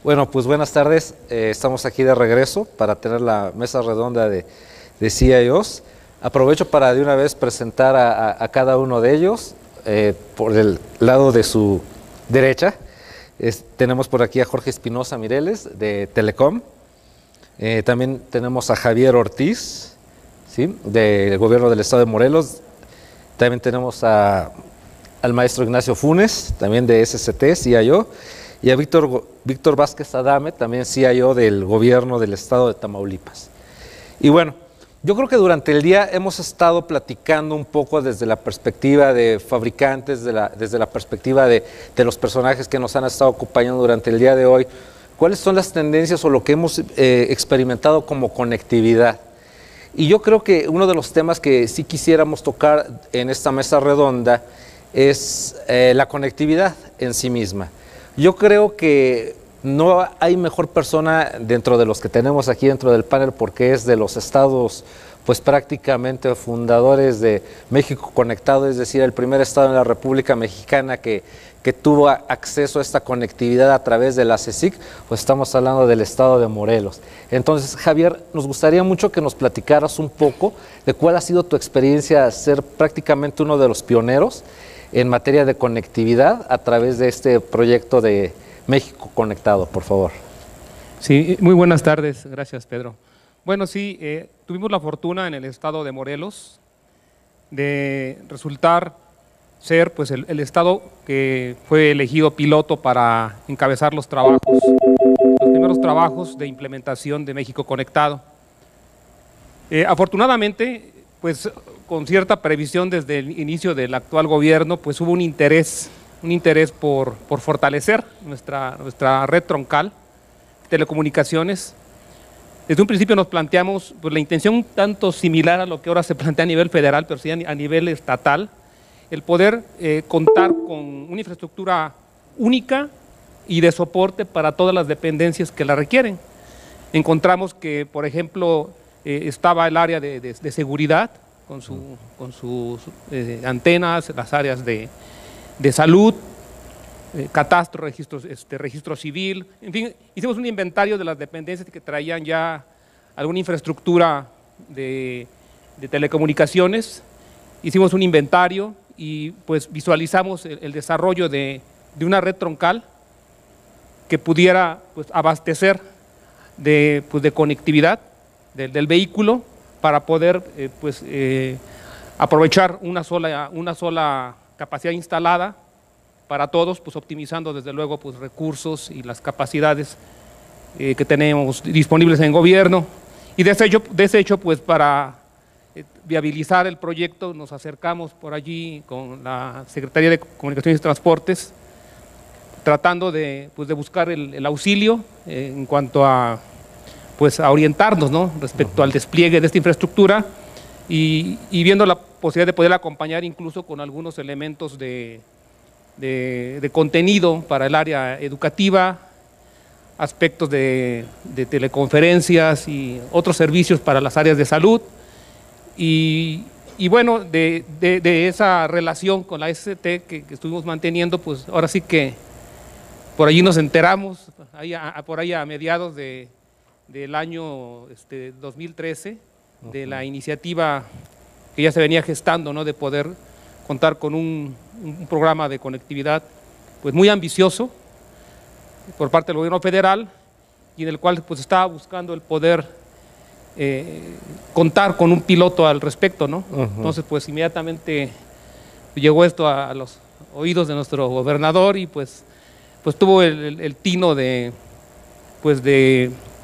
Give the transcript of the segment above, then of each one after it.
Bueno, pues buenas tardes. Estamos aquí de regreso para tener la mesa redonda de CIOs. Aprovecho para de una vez presentar a cada uno de ellos. Por el lado de su derecha tenemos por aquí a Jorge Espinosa Mireles de Telecom. También tenemos a Javier Ortiz, ¿sí?, del gobierno del estado de Morelos. También tenemos al maestro Ignacio Funes, también de SCT, CIO. Y a Víctor Vázquez Adame, también CIO del gobierno del estado de Tamaulipas. Y bueno, yo creo que durante el día hemos estado platicando un poco desde la perspectiva de fabricantes, desde la perspectiva de los personajes que nos han estado acompañando durante el día de hoy, cuáles son las tendencias o lo que hemos experimentado como conectividad. Y yo creo que uno de los temas que sí quisiéramos tocar en esta mesa redonda es la conectividad en sí misma. Yo creo que no hay mejor persona dentro de los que tenemos aquí dentro del panel, porque es de los estados pues prácticamente fundadores de México Conectado, es decir, el primer estado en la República Mexicana que tuvo acceso a esta conectividad a través de la CSIC, pues estamos hablando del estado de Morelos. Entonces, Javier, nos gustaría mucho que nos platicaras un poco de cuál ha sido tu experiencia ser prácticamente uno de los pioneros en materia de conectividad a través de este proyecto de México Conectado, por favor. Sí, muy buenas tardes, gracias Pedro. Bueno, sí, tuvimos la fortuna en el estado de Morelos de resultar ser pues el estado que fue elegido piloto para encabezar los primeros trabajos de implementación de México Conectado. Afortunadamente, pues con cierta previsión desde el inicio del actual gobierno, pues hubo un interés por fortalecer nuestra red troncal, telecomunicaciones. Desde un principio nos planteamos pues, la intención un tanto similar a lo que ahora se plantea a nivel federal, pero sí a nivel estatal, el poder contar con una infraestructura única y de soporte para todas las dependencias que la requieren. Encontramos que, por ejemplo, estaba el área de seguridad, con sus antenas, las áreas de salud, catastro, registro civil, en fin, hicimos un inventario de las dependencias que traían ya alguna infraestructura de telecomunicaciones, hicimos un inventario y pues visualizamos el desarrollo de una red troncal que pudiera pues, abastecer de conectividad del vehículo para poder aprovechar una sola capacidad instalada para todos, pues optimizando desde luego pues, recursos y las capacidades que tenemos disponibles en el gobierno. Y de ese hecho pues para viabilizar el proyecto nos acercamos por allí con la Secretaría de Comunicaciones y Transportes, tratando de buscar el auxilio en cuanto a orientarnos, ¿no?, respecto al despliegue de esta infraestructura y viendo la posibilidad de poder acompañar incluso con algunos elementos de contenido para el área educativa, aspectos de teleconferencias y otros servicios para las áreas de salud. Y bueno, de esa relación con la SCT que estuvimos manteniendo, pues ahora sí que por allí nos enteramos, por ahí a mediados del año 2013, de la iniciativa que ya se venía gestando, ¿no?, de poder contar con un programa de conectividad pues muy ambicioso por parte del gobierno federal y en el cual pues estaba buscando el poder contar con un piloto al respecto, ¿no? Entonces pues inmediatamente llegó esto a los oídos de nuestro gobernador y pues tuvo el tino de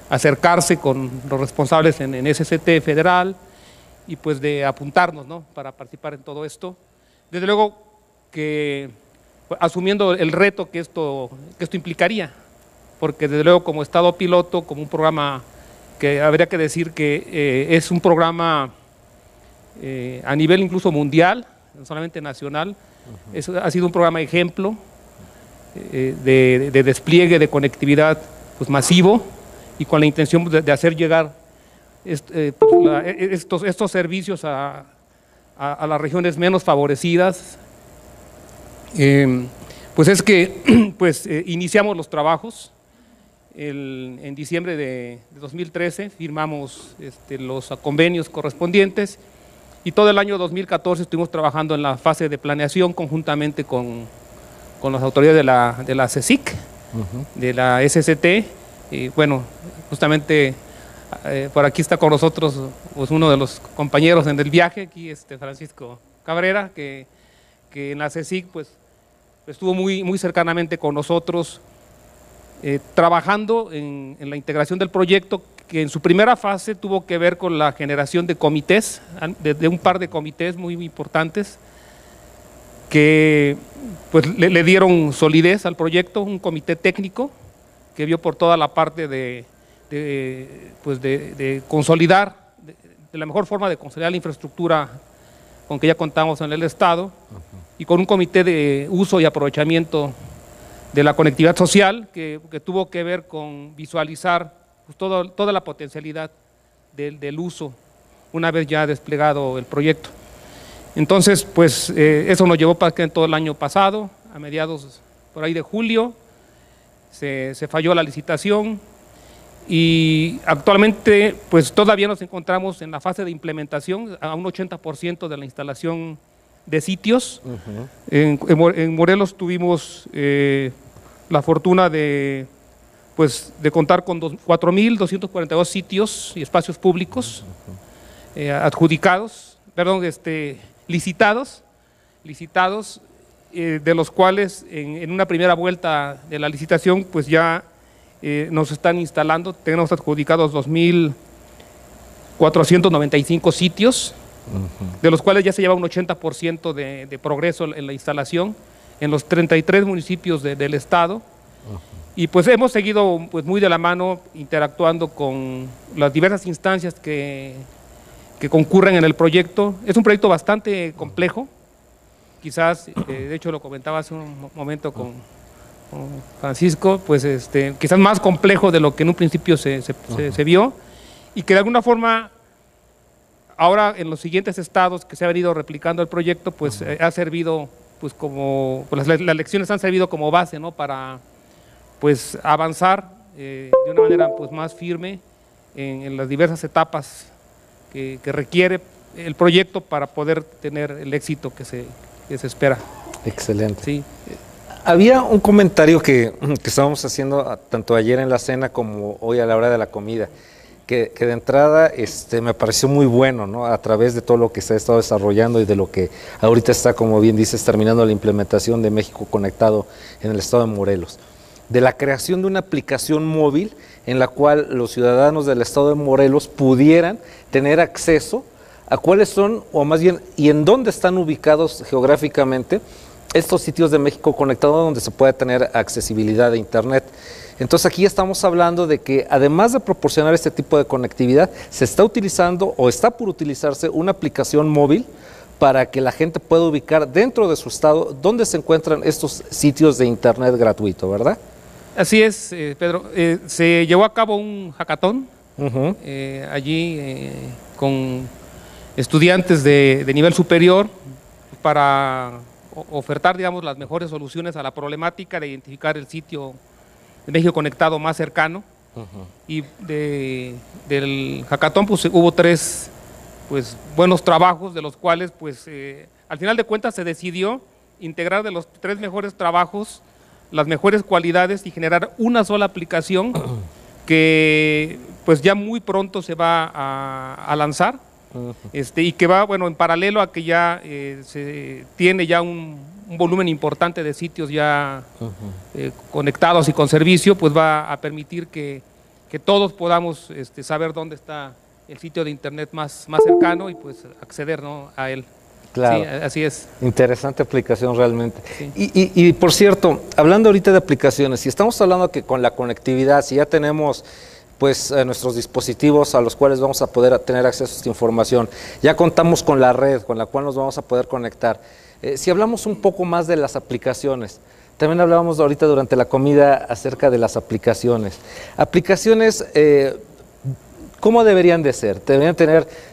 acercarse con los responsables en SCT federal y pues de apuntarnos, ¿no?, para participar en todo esto. Desde luego que asumiendo el reto que esto implicaría, porque desde luego como estado piloto, como un programa que habría que decir que es un programa a nivel incluso mundial, no solamente nacional, ha sido un programa ejemplo de despliegue de conectividad pues, masivo y con la intención de hacer llegar estos servicios a las regiones menos favorecidas. Pues es que iniciamos los trabajos en diciembre de 2013 firmamos los convenios correspondientes y todo el año 2014 estuvimos trabajando en la fase de planeación conjuntamente con las autoridades de la CECIC, de la SST. Y bueno, justamente por aquí está con nosotros pues, uno de los compañeros en el viaje, aquí Francisco Cabrera, que en la CECIC pues, estuvo muy cercanamente con nosotros, trabajando en la integración del proyecto, que en su primera fase tuvo que ver con la generación de comités, de un par de comités muy importantes, que pues, le dieron solidez al proyecto, un comité técnico que vio por toda la parte de consolidar, de la mejor forma de consolidar la infraestructura con que ya contamos en el Estado, y con un comité de uso y aprovechamiento de la conectividad social que tuvo que ver con visualizar pues, toda la potencialidad del uso una vez ya desplegado el proyecto. Entonces, pues eso nos llevó para que en todo el año pasado, a mediados por ahí de julio, se falló la licitación y actualmente pues todavía nos encontramos en la fase de implementación a un 80% de la instalación de sitios. En Morelos tuvimos la fortuna de contar con 4.242 sitios y espacios públicos licitados, de los cuales en una primera vuelta de la licitación pues ya nos están instalando, tenemos adjudicados 2.495 sitios, de los cuales ya se lleva un 80% de progreso en la instalación en los 33 municipios del Estado. Y pues hemos seguido pues, muy de la mano interactuando con las diversas instancias que concurren en el proyecto. Es un proyecto bastante complejo, quizás, de hecho lo comentaba hace un momento con Francisco, pues quizás más complejo de lo que en un principio se vio, y que de alguna forma ahora en los siguientes estados que se ha venido replicando el proyecto, pues ha servido pues como, pues, las lecciones han servido como base, ¿no? Para pues avanzar de una manera pues más firme en las diversas etapas que requiere el proyecto para poder tener el éxito que se espera. Excelente. Sí. Había un comentario que estábamos haciendo tanto ayer en la cena como hoy a la hora de la comida, que de entrada me pareció muy bueno, ¿no? A través de todo lo que se ha estado desarrollando y de lo que ahorita está, como bien dices, terminando la implementación de México Conectado en el estado de Morelos, de la creación de una aplicación móvil en la cual los ciudadanos del estado de Morelos pudieran tener acceso a cuáles son, o más bien, y en dónde están ubicados geográficamente estos sitios de México Conectado donde se puede tener accesibilidad a Internet. Entonces aquí estamos hablando de que además de proporcionar este tipo de conectividad, se está utilizando o está por utilizarse una aplicación móvil para que la gente pueda ubicar dentro de su estado dónde se encuentran estos sitios de Internet gratuito, ¿verdad? Así es, Pedro. Se llevó a cabo un hackathon allí con estudiantes de nivel superior para ofertar, digamos, las mejores soluciones a la problemática de identificar el sitio de México Conectado más cercano. Y del hackathon pues, hubo 3 pues, buenos trabajos, de los cuales pues, al final de cuentas se decidió integrar de los 3 mejores trabajos las mejores cualidades y generar una sola aplicación que pues ya muy pronto se va a lanzar. Y que va, bueno, en paralelo a que ya se tiene ya un volumen importante de sitios ya conectados y con servicio, pues va a permitir que todos podamos saber dónde está el sitio de Internet más cercano y pues acceder, ¿no? a él. Claro. Sí, así es. Interesante aplicación realmente. Sí. Y por cierto, hablando ahorita de aplicaciones, si estamos hablando que con la conectividad, si ya tenemos pues nuestros dispositivos a los cuales vamos a poder tener acceso a esta información, ya contamos con la red con la cual nos vamos a poder conectar. Si hablamos un poco más de las aplicaciones, también hablábamos ahorita durante la comida acerca de las aplicaciones. Aplicaciones ¿Cómo deberían de ser? ¿Deberían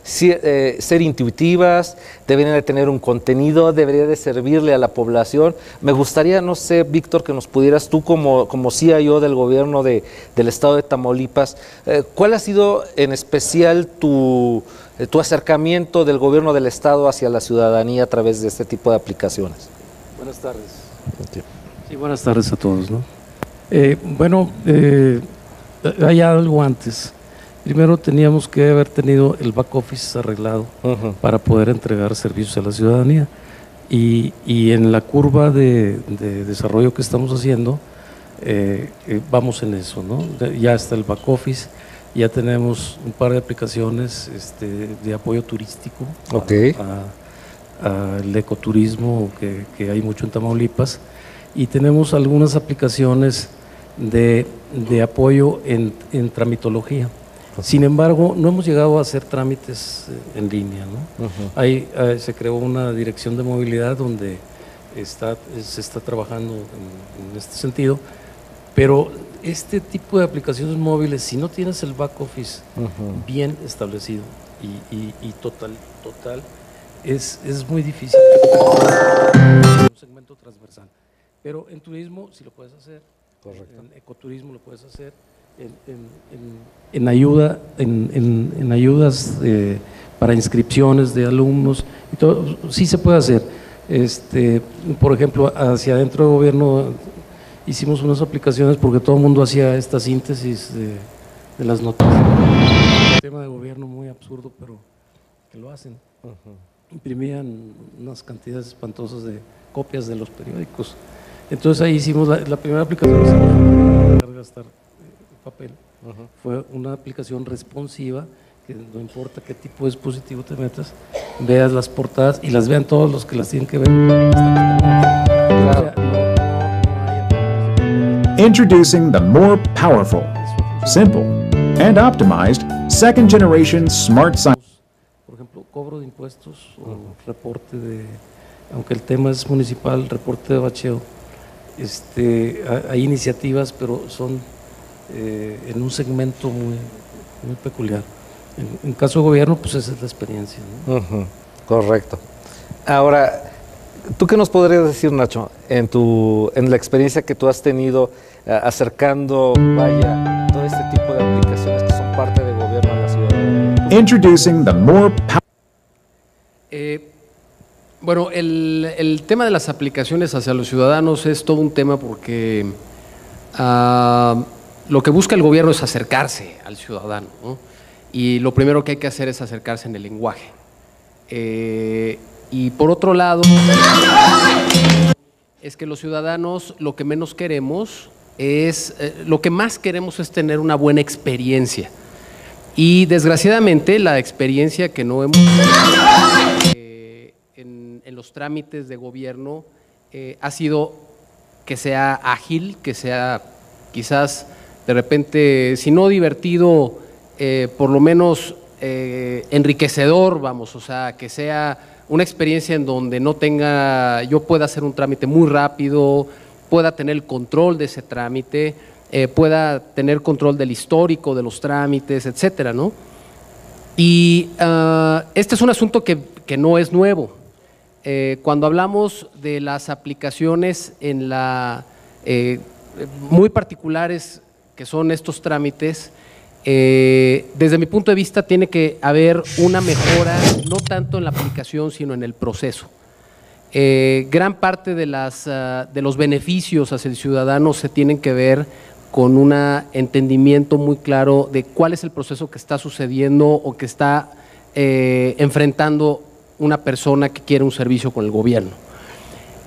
ser intuitivas? ¿Deberían de tener un contenido? ¿Debería de servirle a la población? Me gustaría, no sé, Víctor, que nos pudieras tú como CIO del gobierno del estado de Tamaulipas, ¿cuál ha sido en especial tu acercamiento del gobierno del estado hacia la ciudadanía a través de este tipo de aplicaciones? Buenas tardes. Sí. Sí, buenas tardes a todos, ¿no? Hay algo antes. Primero teníamos que haber tenido el back office arreglado para poder entregar servicios a la ciudadanía. Y en la curva de desarrollo que estamos haciendo, vamos en eso, ¿no? Ya está el back office, ya tenemos un par de aplicaciones de apoyo turístico al ecoturismo que hay mucho en Tamaulipas, y tenemos algunas aplicaciones de apoyo en tramitología. Sin embargo, no hemos llegado a hacer trámites en línea, ¿no? Se creó una dirección de movilidad donde se está trabajando en este sentido, pero este tipo de aplicaciones móviles, si no tienes el back office bien establecido y total, es muy difícil. Un segmento transversal. Pero en turismo sí lo puedes hacer. Correcto. En ecoturismo lo puedes hacer. En ayudas para inscripciones de alumnos y todo, sí se puede hacer. Por ejemplo, hacia adentro del gobierno hicimos unas aplicaciones porque todo el mundo hacía esta síntesis de las noticias. Un tema de gobierno muy absurdo, pero que lo hacen. Imprimían unas cantidades espantosas de copias de los periódicos. Entonces ahí hicimos la primera aplicación que se de gastar papel. Fue una aplicación responsiva, que no importa qué tipo de dispositivo te metas, veas las portadas y las vean todos los que las tienen que ver. Introducing the more powerful, simple, and optimized second-generation smart sign. Por ejemplo, cobro de impuestos o reporte aunque el tema es municipal, reporte de bacheo. Hay iniciativas, pero son en un segmento muy peculiar. En caso de gobierno, pues esa es la experiencia, ¿no? Correcto. Ahora, ¿tú qué nos podrías decir, Nacho, en la experiencia que tú has tenido acercando, todo este tipo de aplicaciones que son parte del gobierno a la ciudadanía? Introducing the more Bueno, el tema de las aplicaciones hacia los ciudadanos es todo un tema porque lo que busca el gobierno es acercarse al ciudadano, ¿no? Y lo primero que hay que hacer es acercarse en el lenguaje. Y por otro lado, es que los ciudadanos lo que menos queremos es, lo que más queremos es tener una buena experiencia. Y desgraciadamente la experiencia que no hemos en los trámites de gobierno ha sido que sea ágil, que sea quizás de repente, si no divertido, por lo menos enriquecedor, vamos, o sea, que sea una experiencia en donde yo pueda hacer un trámite muy rápido, pueda tener el control de ese trámite, pueda tener control del histórico de los trámites, etcétera, ¿no? Y este es un asunto que no es nuevo. Cuando hablamos de las aplicaciones muy particulares que son estos trámites, desde mi punto de vista tiene que haber una mejora, no tanto en la aplicación, sino en el proceso. Gran parte de los beneficios hacia el ciudadano se tienen que ver con un entendimiento muy claro de cuál es el proceso que está sucediendo o que está enfrentando una persona que quiere un servicio con el gobierno.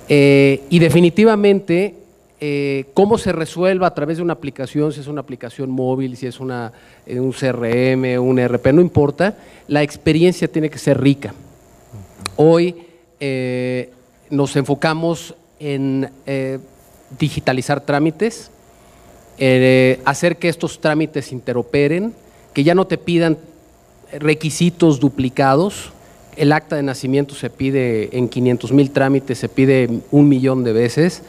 Y definitivamente, cómo se resuelva a través de una aplicación, si es una aplicación móvil, si es un CRM, un ERP, no importa, la experiencia tiene que ser rica. Hoy nos enfocamos en digitalizar trámites, hacer que estos trámites interoperen, que ya no te pidan requisitos duplicados. El acta de nacimiento se pide en 500,000 trámites, se pide 1,000,000 de veces.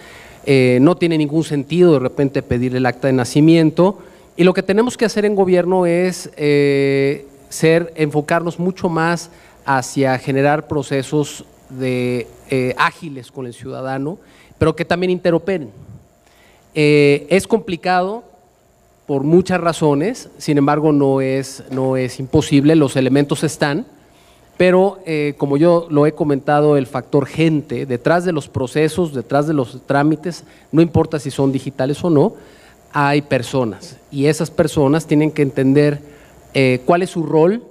No tiene ningún sentido de repente pedir el acta de nacimiento Y lo que tenemos que hacer en gobierno es enfocarnos mucho más hacia generar procesos ágiles con el ciudadano, pero que también interoperen. Es complicado por muchas razones, sin embargo no es imposible, los elementos están, pero como yo lo he comentado, el factor gente, detrás de los procesos, detrás de los trámites, no importa si son digitales o no, hay personas y esas personas tienen que entender cuál es su rol,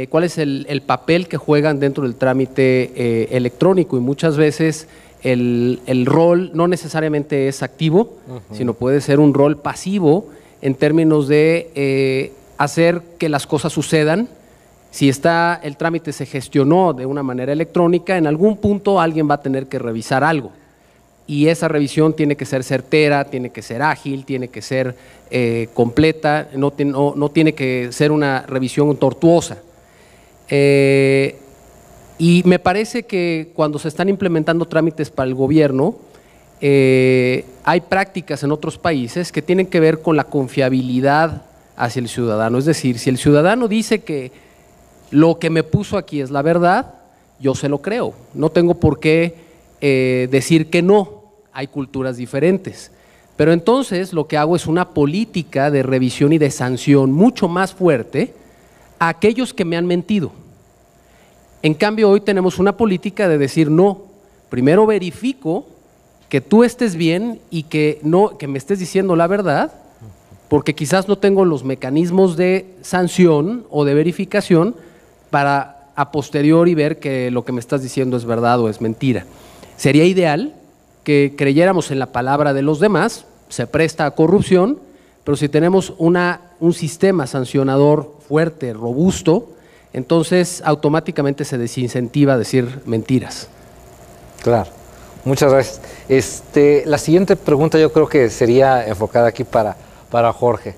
cuál es el papel que juegan dentro del trámite electrónico, y muchas veces el rol no necesariamente es activo, sino puede ser un rol pasivo en términos de hacer que las cosas sucedan. Si el trámite se gestionó de una manera electrónica, en algún punto alguien va a tener que revisar algo. Y esa revisión tiene que ser certera, tiene que ser ágil, tiene que ser completa, no tiene que ser una revisión tortuosa. Y me parece que cuando se están implementando trámites para el gobierno, hay prácticas en otros países que tienen que ver con la confiabilidad hacia el ciudadano. Es decir, si el ciudadano dice que lo que me puso aquí es la verdad, yo se lo creo. No tengo por qué decir que no. Hay culturas diferentes. Pero entonces lo que hago es una política de revisión y de sanción mucho más fuerte a aquellos que me han mentido. En cambio, hoy tenemos una política de decir no. Primero verifico que tú estés bien y que me estés diciendo la verdad, porque quizás no tengo los mecanismos de sanción o de verificación para a posteriori ver que lo que me estás diciendo es verdad o es mentira. Sería ideal que creyéramos en la palabra de los demás, se presta a corrupción, pero si tenemos un sistema sancionador fuerte, robusto, entonces automáticamente se desincentiva decir mentiras. Claro, muchas gracias. La siguiente pregunta yo creo que sería enfocada aquí para Jorge.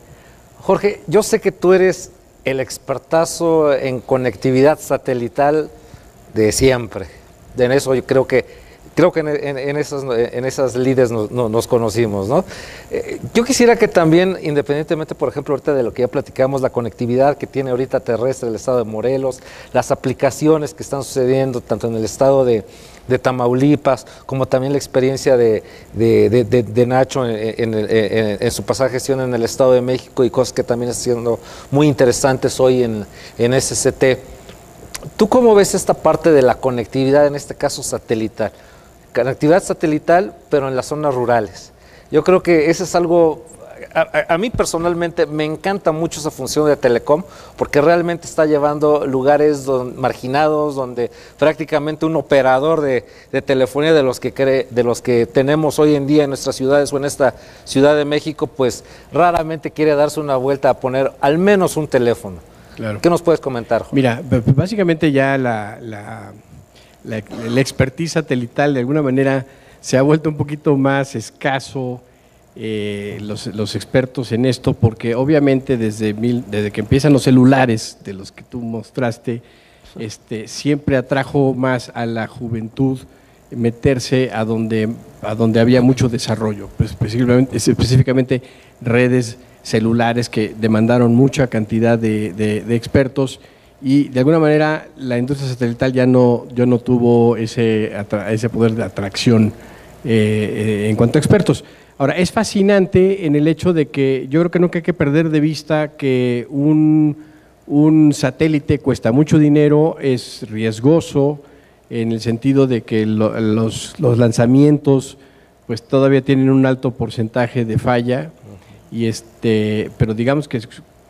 Jorge, yo sé que tú eres el expertazo en conectividad satelital de siempre. En eso yo creo que en esas lides nos conocimos, ¿no? Yo quisiera que también, independientemente, por ejemplo, ahorita de lo que ya platicamos, la conectividad que tiene ahorita terrestre el estado de Morelos, las aplicaciones que están sucediendo tanto en el estado de Tamaulipas, como también la experiencia de Nacho en su pasaje de gestión en el Estado de México y cosas que también están siendo muy interesantes hoy en SCT. ¿Tú cómo ves esta parte de la conectividad, en este caso satelital? Conectividad satelital, pero en las zonas rurales. Yo creo que eso es algo, a mí personalmente me encanta mucho esa función de Telecom, porque realmente está llevando lugares marginados, donde prácticamente un operador de telefonía de los que tenemos hoy en día en nuestras ciudades o en esta Ciudad de México, pues raramente quiere darse una vuelta a poner al menos un teléfono. Claro. ¿Qué nos puedes comentar, Jorge? Mira, básicamente ya la expertise satelital de alguna manera se ha vuelto un poquito más escaso, los expertos en esto, porque obviamente desde que empiezan los celulares, de los que tú mostraste, siempre atrajo más a la juventud meterse a donde había mucho desarrollo, pues específicamente redes celulares que demandaron mucha cantidad de expertos. Y de alguna manera la industria satelital ya no tuvo ese poder de atracción en cuanto a expertos. Ahora, es fascinante en el hecho de que yo creo que nunca hay que perder de vista que un satélite cuesta mucho dinero, es riesgoso en el sentido de que los lanzamientos pues todavía tienen un alto porcentaje de falla, pero digamos que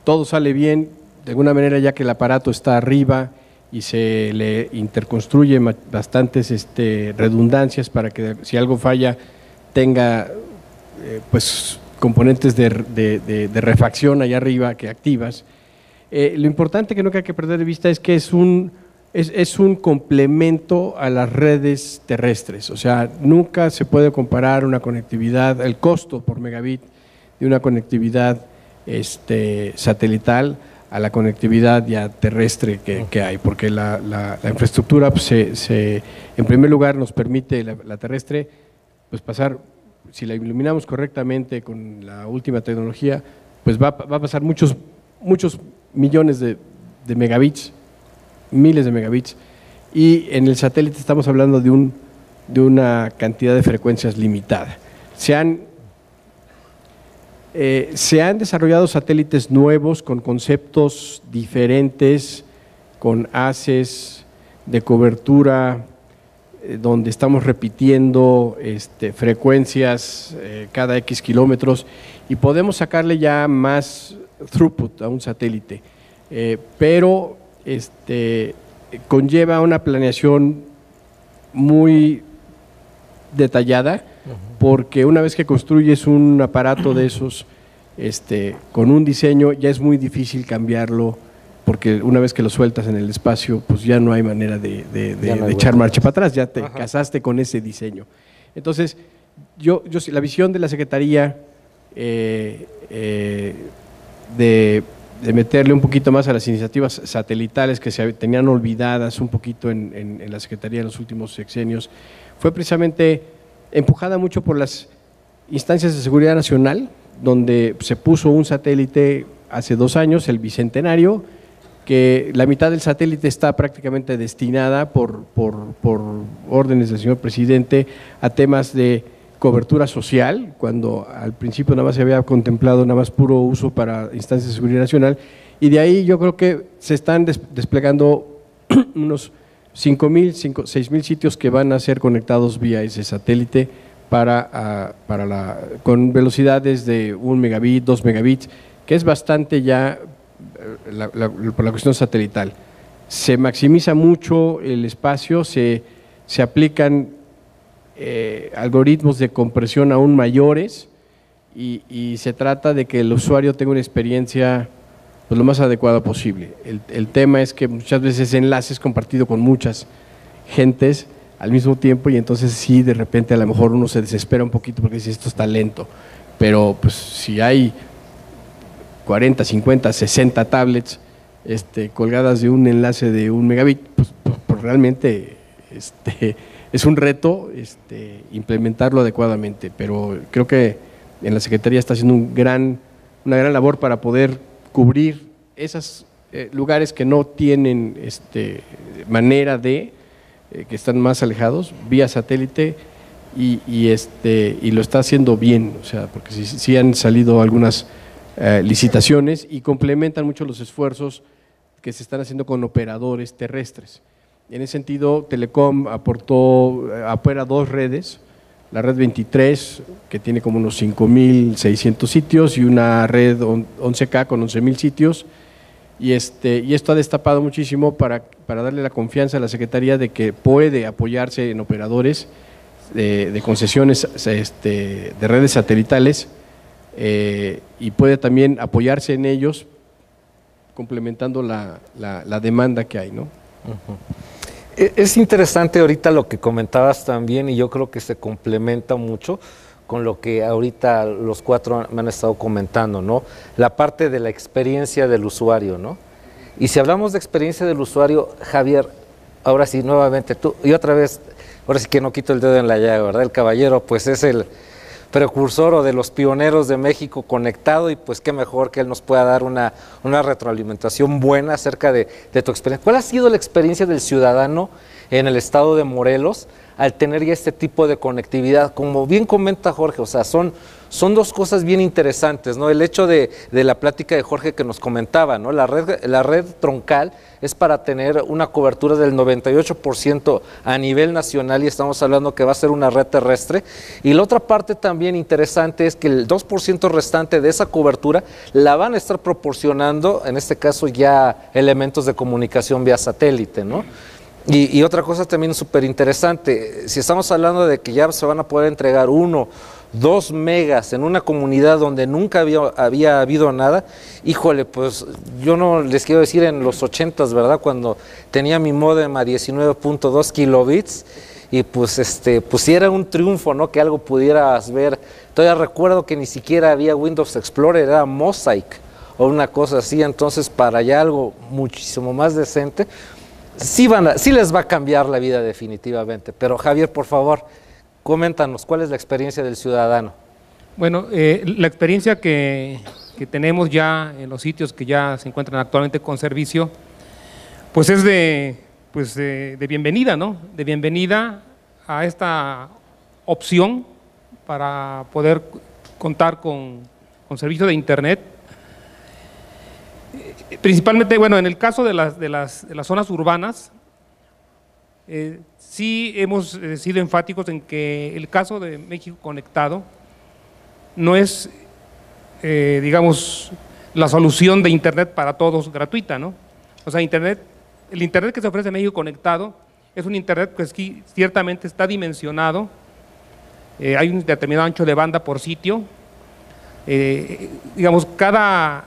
todo sale bien, de alguna manera, ya que el aparato está arriba y se le interconstruye bastantes redundancias para que si algo falla tenga pues componentes de refacción allá arriba que activas. Lo importante que nunca hay que perder de vista es que es un complemento a las redes terrestres, o sea, nunca se puede comparar una conectividad, el costo por megabit de una conectividad satelital a la conectividad ya terrestre que hay, porque la infraestructura pues, en primer lugar nos permite la terrestre pues pasar, si la iluminamos correctamente con la última tecnología, pues va a pasar muchos millones de megabits, miles de megabits, y en el satélite estamos hablando de una cantidad de frecuencias limitada. Se han desarrollado satélites nuevos con conceptos diferentes, con haces de cobertura donde estamos repitiendo frecuencias cada X kilómetros y podemos sacarle ya más throughput a un satélite, pero conlleva una planeación muy detallada, porque una vez que construyes un aparato de esos con un diseño ya es muy difícil cambiarlo, porque una vez que lo sueltas en el espacio pues ya no hay manera de echar marcha para atrás, ya te casaste con ese diseño. Entonces la visión de la Secretaría de meterle un poquito más a las iniciativas satelitales que se tenían olvidadas un poquito en la Secretaría en los últimos sexenios, fue precisamente empujada mucho por las instancias de seguridad nacional, donde se puso un satélite hace 2 años, el Bicentenario, que la mitad del satélite está prácticamente destinada por órdenes del señor presidente a temas de cobertura social, cuando al principio nada más se había contemplado nada más puro uso para instancias de seguridad nacional, y de ahí yo creo que se están desplegando unos 5,000, 6,000 sitios que van a ser conectados vía ese satélite con velocidades de 1 megabit, 2 megabits, que es bastante ya por la cuestión satelital. Se maximiza mucho el espacio, se aplican algoritmos de compresión aún mayores y se trata de que el usuario tenga una experiencia pues, lo más adecuada posible. El tema es que muchas veces enlaces compartido con muchas gentes al mismo tiempo y entonces sí, de repente a lo mejor uno se desespera un poquito porque dice esto está lento, pero pues si hay 40, 50, 60 tablets colgadas de un enlace de 1 megabit, pues realmente es un reto implementarlo adecuadamente, pero creo que en la Secretaría está haciendo una gran labor para poder cubrir esos lugares que no tienen manera de, que están más alejados, vía satélite y lo está haciendo bien, o sea, porque sí han salido algunas licitaciones y complementan mucho los esfuerzos que se están haciendo con operadores terrestres. En ese sentido, Telecom opera 2 redes, la red 23, que tiene como unos 5,600 sitios, y una red 11K con 11,000 sitios, y esto ha destapado muchísimo para darle la confianza a la Secretaría de que puede apoyarse en operadores de concesiones de redes satelitales, y puede también apoyarse en ellos complementando la demanda que hay, ¿no? Es interesante ahorita lo que comentabas también y yo creo que se complementa mucho con lo que ahorita los 4 me han estado comentando, ¿no? La parte de la experiencia del usuario, ¿no? Y si hablamos de experiencia del usuario, Javier, ahora sí, nuevamente tú, y otra vez, ahora sí que no quito el dedo en la llaga, ¿verdad? El caballero pues es el precursor o de los pioneros de México conectado y pues qué mejor que él nos pueda dar una retroalimentación buena acerca de tu experiencia. ¿Cuál ha sido la experiencia del ciudadano en el estado de Morelos al tener ya este tipo de conectividad? Como bien comenta Jorge, o sea, son 2 cosas bien interesantes, ¿no? El hecho de la plática de Jorge que nos comentaba, ¿no? La red troncal es para tener una cobertura del 98% a nivel nacional y estamos hablando que va a ser una red terrestre. Y la otra parte también interesante es que el 2% restante de esa cobertura la van a estar proporcionando, en este caso ya elementos de comunicación vía satélite, ¿no? Y otra cosa también súper interesante, si estamos hablando de que ya se van a poder entregar 1, 2 megas en una comunidad donde nunca había habido nada, híjole, pues yo no les quiero decir en los 80s, ¿verdad? Cuando tenía mi módem a 19.2 kilobits y pues sí era un triunfo, ¿no? Que algo pudieras ver. Todavía recuerdo que ni siquiera había Windows Explorer, era Mosaic o una cosa así, entonces para ya algo muchísimo más decente, sí les va a cambiar la vida definitivamente. Pero Javier, por favor, coméntanos, ¿cuál es la experiencia del ciudadano? Bueno, la experiencia que que tenemos ya en los sitios que ya se encuentran actualmente con servicio, pues es de bienvenida, ¿no? De bienvenida a esta opción para poder contar con servicio de Internet. Principalmente, bueno, en el caso de las zonas urbanas, sí hemos sido enfáticos en que el caso de México Conectado no es, digamos, la solución de Internet para todos gratuita, ¿no? O sea, el Internet que se ofrece en México Conectado es un Internet que ciertamente está dimensionado, hay un determinado ancho de banda por sitio, digamos, cada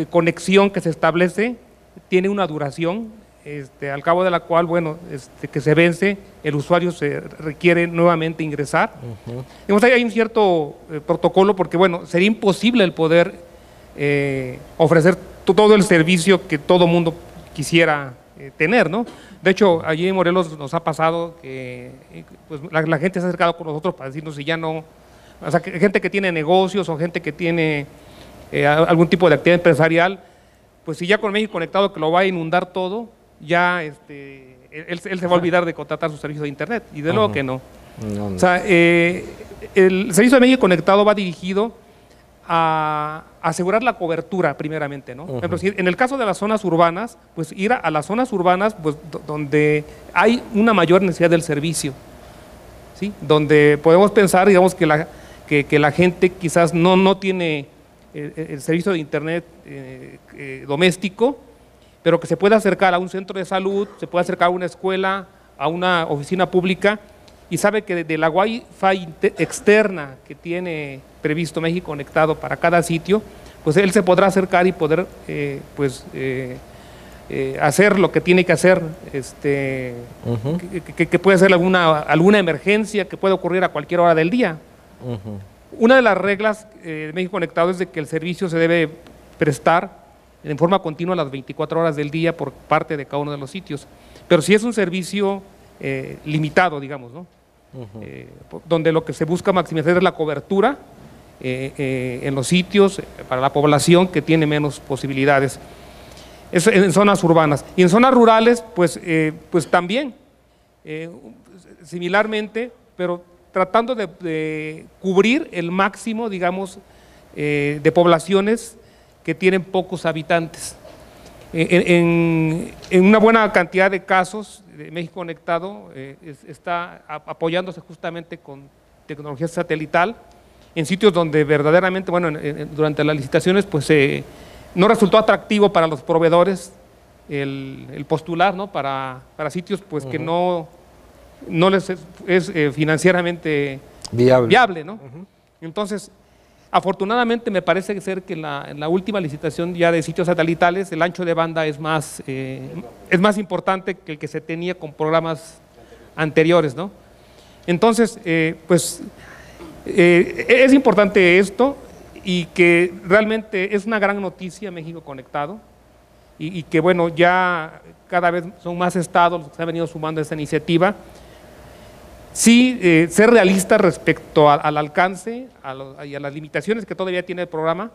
conexión que se establece tiene una duración, al cabo de la cual, bueno, que se vence, el usuario se requiere nuevamente ingresar. Digamos, hay un cierto protocolo porque, bueno, sería imposible el poder ofrecer todo el servicio que todo mundo quisiera tener, ¿no? De hecho, allí en Morelos nos ha pasado que pues, la gente se ha acercado con nosotros para decirnos si ya no, o sea, gente que tiene negocios o gente que tiene algún tipo de actividad empresarial, pues si ya con México Conectado que lo va a inundar todo, ya él se va a olvidar de contratar su servicio de Internet, y de luego que no. O sea, el servicio de México Conectado va dirigido a asegurar la cobertura primeramente, ¿no? Por ejemplo, si en el caso de las zonas urbanas, pues ir a las zonas urbanas pues, donde hay una mayor necesidad del servicio, ¿sí? Donde podemos pensar, digamos, que la gente quizás no tiene el servicio de Internet doméstico, pero que se puede acercar a un centro de salud, se puede acercar a una escuela, a una oficina pública, y sabe que de la Wi-Fi externa que tiene previsto México Conectado para cada sitio, pues él se podrá acercar y poder hacer lo que tiene que hacer, que puede ser alguna emergencia que puede ocurrir a cualquier hora del día. Una de las reglas de México Conectado es de que el servicio se debe prestar en forma continua las 24 horas del día por parte de cada uno de los sitios, pero si es un servicio limitado, digamos, ¿no? Donde lo que se busca maximizar es la cobertura en los sitios para la población que tiene menos posibilidades. Es en zonas urbanas. Y en zonas rurales, pues también, similarmente, pero tratando de cubrir el máximo, digamos, de poblaciones que tienen pocos habitantes. En una buena cantidad de casos, México Conectado está apoyándose justamente con tecnología satelital en sitios donde verdaderamente, bueno, durante las licitaciones, pues no resultó atractivo para los proveedores el postular, ¿no? Para sitios pues que no les es financieramente viable, ¿no? Entonces, afortunadamente me parece ser que en la última licitación ya de sitios satelitales el ancho de banda es más importante que el que se tenía con programas anteriores, ¿no? Entonces, es importante esto, y que realmente es una gran noticia México Conectado, y que bueno, ya cada vez son más estados los que se han venido sumando a esta iniciativa. Sí, ser realista respecto al alcance y a las limitaciones que todavía tiene el programa.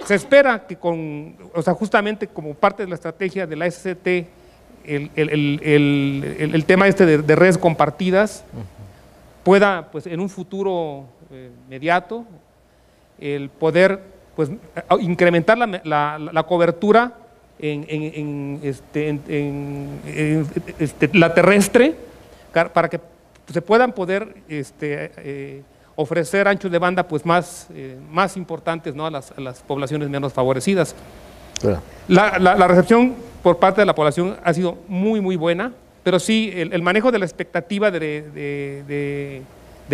Se espera que justamente como parte de la estrategia de la SCT, el tema de redes compartidas pueda, pues en un futuro inmediato, el poder pues incrementar la cobertura en la terrestre, para que se puedan poder ofrecer anchos de banda pues más importantes, ¿no? a las poblaciones menos favorecidas. Claro. La recepción por parte de la población ha sido muy buena, pero sí el manejo de la expectativa del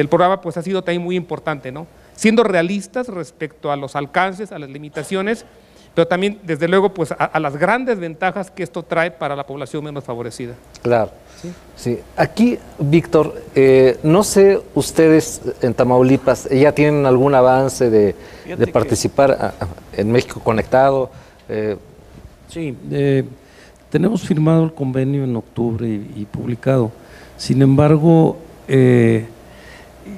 programa pues ha sido también muy importante, ¿no? Siendo realistas respecto a los alcances, a las limitaciones, pero también desde luego pues a las grandes ventajas que esto trae para la población menos favorecida. Claro. Sí. Aquí, Víctor, no sé, ustedes en Tamaulipas ya tienen algún avance de participar en México Conectado. Sí, tenemos firmado el convenio en octubre y publicado. Sin embargo,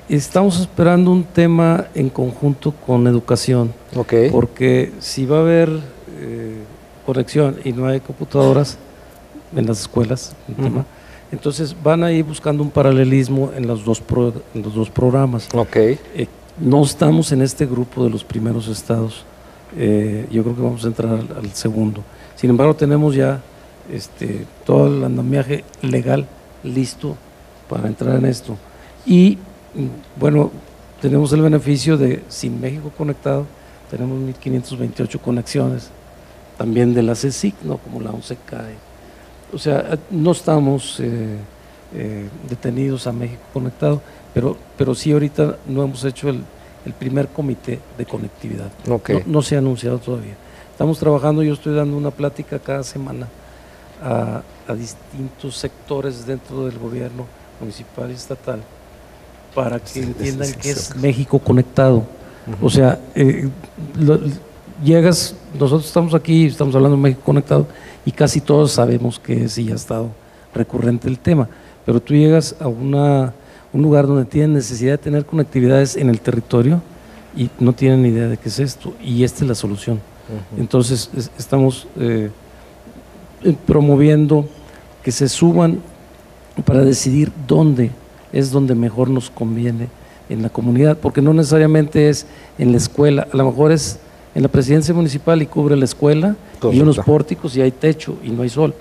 Estamos esperando un tema en conjunto con educación, Ok. porque si va a haber conexión y no hay computadoras en las escuelas, entonces van a ir buscando un paralelismo en los dos programas. Ok. No estamos en este grupo de los primeros estados, yo creo que vamos a entrar al segundo. Sin embargo, tenemos ya todo el andamiaje legal listo para entrar en esto. Y bueno, tenemos el beneficio de, sin México conectado, tenemos 1528 conexiones, también de la CSIC, ¿no? Como la 11K. O sea, no estamos detenidos a México conectado, pero sí ahorita no hemos hecho el primer comité de conectividad. Ok. No se ha anunciado todavía. Estamos trabajando, yo estoy dando una plática cada semana a distintos sectores dentro del gobierno municipal y estatal para que entiendan qué es México conectado. O sea, llegas, nosotros estamos aquí, estamos hablando de México conectado y casi todos sabemos que es y ya ha estado recurrente el tema, pero tú llegas a un lugar donde tienen necesidad de tener conectividades en el territorio y no tienen ni idea de qué es esto, y esta es la solución. Entonces estamos promoviendo que se suban para decidir dónde es donde mejor nos conviene en la comunidad, porque no necesariamente es en la escuela, a lo mejor es en la presidencia municipal y cubre la escuela. Correcto. Y unos pórticos y hay techo y no hay sol,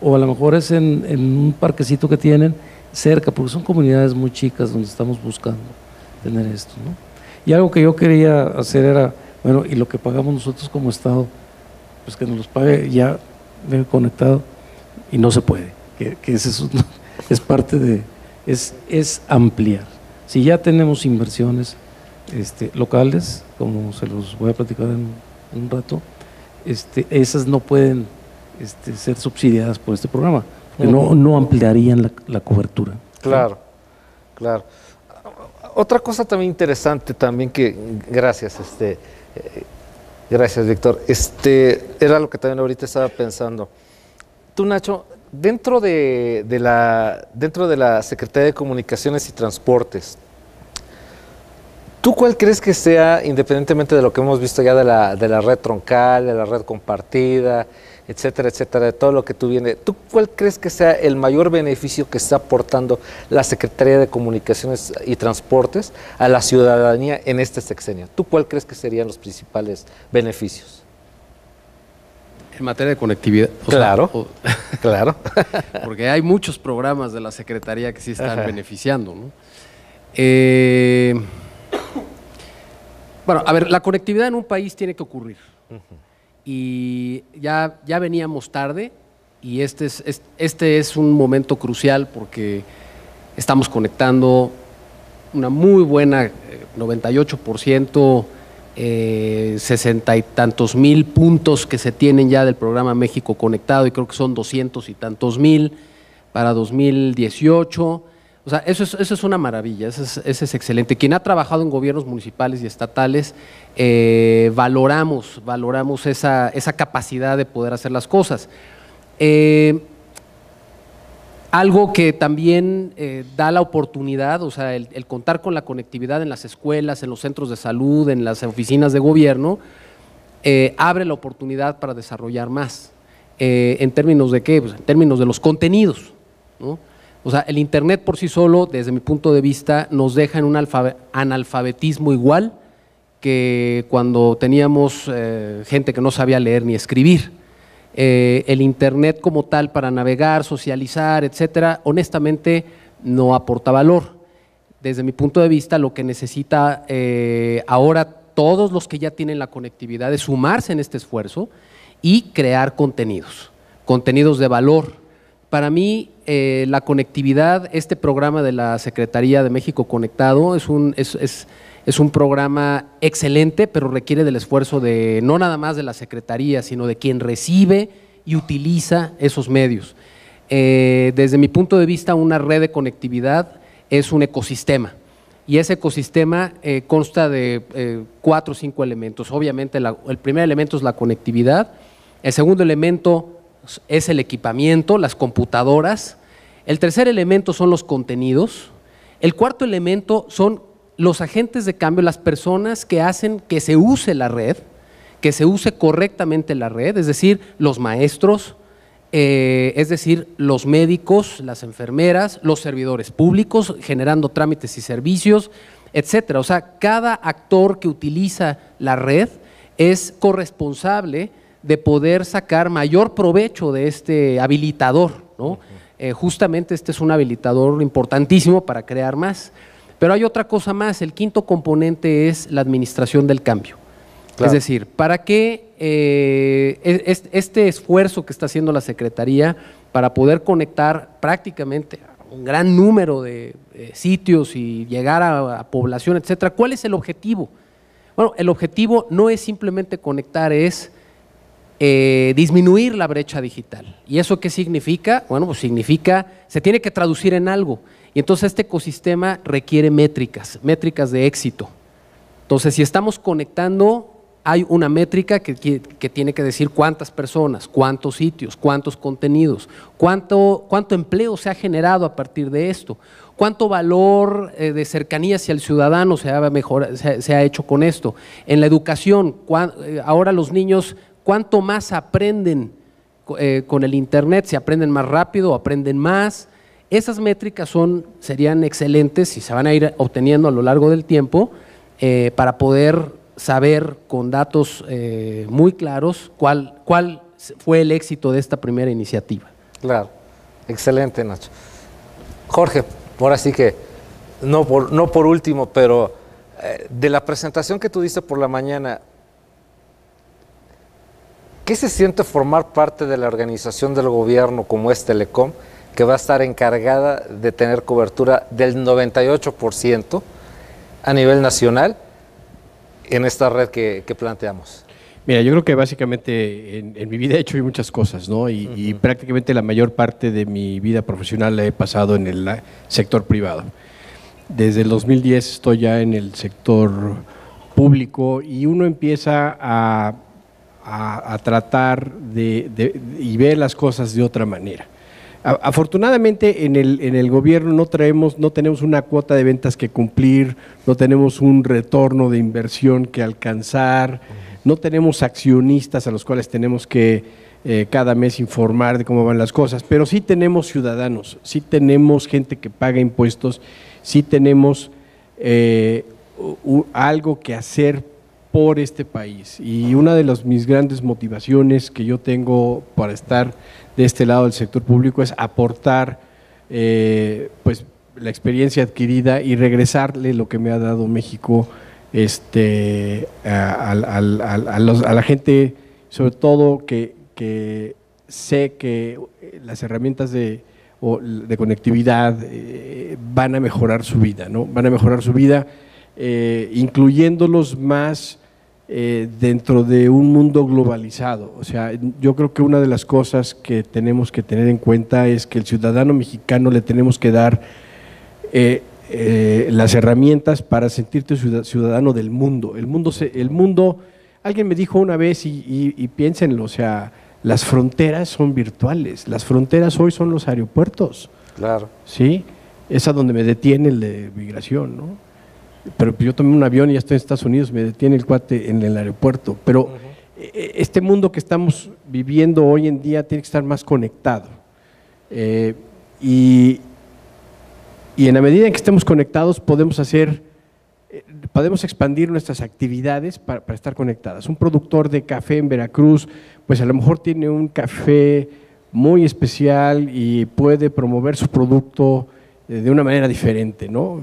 o a lo mejor es en un parquecito que tienen cerca, porque son comunidades muy chicas donde estamos buscando tener esto, ¿no? Y algo que yo quería hacer era, bueno, y lo que pagamos nosotros como Estado, pues que nos los pague ya conectado, y no se puede, que es parte de, es ampliar. Si ya tenemos inversiones locales, como se los voy a platicar en un rato, esas no pueden ser subsidiadas por este programa, porque no ampliarían la cobertura. Claro, claro. Otra cosa también interesante también que, gracias, gracias Víctor, era lo que también ahorita estaba pensando. Tú, Nacho, dentro de la Secretaría de Comunicaciones y Transportes, ¿tú cuál crees que sea, independientemente de lo que hemos visto ya de la red troncal, de la red compartida, etcétera, etcétera, de todo lo que tú vienes, ¿tú cuál crees que sea el mayor beneficio que está aportando la Secretaría de Comunicaciones y Transportes a la ciudadanía en este sexenio? ¿Tú cuál crees que serían los principales beneficios? En materia de conectividad. Claro, claro. Porque hay muchos programas de la Secretaría que sí están beneficiando, ¿no? Bueno, a ver, la conectividad en un país tiene que ocurrir. Y ya veníamos tarde, y este es un momento crucial porque estamos conectando una muy buena 98%, 60 y tantos mil puntos que se tienen ya del programa México Conectado, y creo que son 200 y tantos mil para 2018. O sea, eso es una maravilla, eso es excelente. Quien ha trabajado en gobiernos municipales y estatales, valoramos esa capacidad de poder hacer las cosas. Algo que también da la oportunidad, o sea, el contar con la conectividad en las escuelas, en los centros de salud, en las oficinas de gobierno, abre la oportunidad para desarrollar más. ¿En términos de qué? Pues en términos de los contenidos, ¿no? O sea, el Internet por sí solo, desde mi punto de vista, nos deja en un analfabetismo igual que cuando teníamos gente que no sabía leer ni escribir. El Internet como tal para navegar, socializar, etcétera, honestamente no aporta valor. Desde mi punto de vista, lo que necesita ahora todos los que ya tienen la conectividad es sumarse en este esfuerzo y crear contenidos de valor. Para mí, la conectividad, este programa de la Secretaría de México Conectado es un programa excelente, pero requiere del esfuerzo de no nada más de la Secretaría, sino de quien recibe y utiliza esos medios. Desde mi punto de vista, una red de conectividad es un ecosistema, y ese ecosistema consta de 4 o 5 elementos. Obviamente, el primer elemento es la conectividad, el segundo elemento es el equipamiento, las computadoras, el tercer elemento son los contenidos, El cuarto elemento son los agentes de cambio, las personas que hacen que se use la red, que se use correctamente la red, es decir, los maestros, es decir, los médicos, las enfermeras, los servidores públicos, generando trámites y servicios, etcétera. O sea, cada actor que utiliza la red es corresponsable de poder sacar mayor provecho de este habilitador, ¿no? Justamente este es un habilitador importantísimo para crear más. Pero hay otra cosa más, el quinto componente es la administración del cambio. Claro. Es decir, para que este esfuerzo que está haciendo la Secretaría para poder conectar prácticamente un gran número de sitios y llegar a población, etcétera, ¿cuál es el objetivo? Bueno, el objetivo no es simplemente conectar, es disminuir la brecha digital. ¿Y eso qué significa? Bueno, pues significa, se tiene que traducir en algo. Y entonces este ecosistema requiere métricas de éxito. Entonces, si estamos conectando, hay una métrica que tiene que decir cuántas personas, cuántos sitios, cuántos contenidos, cuánto empleo se ha generado a partir de esto, cuánto valor de cercanía hacia el ciudadano se ha hecho con esto. En la educación, ahora los niños, ¿cuánto más aprenden con el Internet? ¿Se aprenden más rápido, aprenden más? Esas métricas serían excelentes y se van a ir obteniendo a lo largo del tiempo para poder saber con datos muy claros cuál fue el éxito de esta primera iniciativa. Claro, excelente, Nacho. Jorge, ahora sí que, no por último, pero de la presentación que tú diste por la mañana, ¿qué se siente formar parte de la organización del gobierno como es Telecom, que va a estar encargada de tener cobertura del 98% a nivel nacional en esta red que planteamos? Mira, yo creo que básicamente en mi vida he hecho muchas cosas, ¿no? Y prácticamente la mayor parte de mi vida profesional la he pasado en el sector privado. Desde el 2010 estoy ya en el sector público y uno empieza a tratar y ver las cosas de otra manera. Afortunadamente en el gobierno no tenemos una cuota de ventas que cumplir, no tenemos un retorno de inversión que alcanzar, no tenemos accionistas a los cuales tenemos que cada mes informar de cómo van las cosas, pero sí tenemos ciudadanos, sí tenemos gente que paga impuestos, sí tenemos algo que hacer por este país. Y una de mis grandes motivaciones que yo tengo para estar de este lado del sector público es aportar pues la experiencia adquirida y regresarle lo que me ha dado México a la gente, sobre todo que sé que las herramientas de conectividad van a mejorar su vida, ¿no? Van a mejorar su vida, incluyéndolos más dentro de un mundo globalizado. O sea, yo creo que una de las cosas que tenemos que tener en cuenta es que el ciudadano mexicano le tenemos que dar las herramientas para sentirte ciudadano del mundo. El mundo, alguien me dijo una vez y piénsenlo, o sea, las fronteras son virtuales, las fronteras hoy son los aeropuertos. Claro. ¿Sí? Es a donde me detiene el de migración, ¿no? Pero yo tomé un avión y ya estoy en Estados Unidos, me detiene el cuate en el aeropuerto. Pero este mundo que estamos viviendo hoy en día tiene que estar más conectado. Y en la medida en que estemos conectados podemos expandir nuestras actividades para estar conectadas. Un productor de café en Veracruz, pues a lo mejor tiene un café muy especial y puede promover su producto de una manera diferente, ¿no?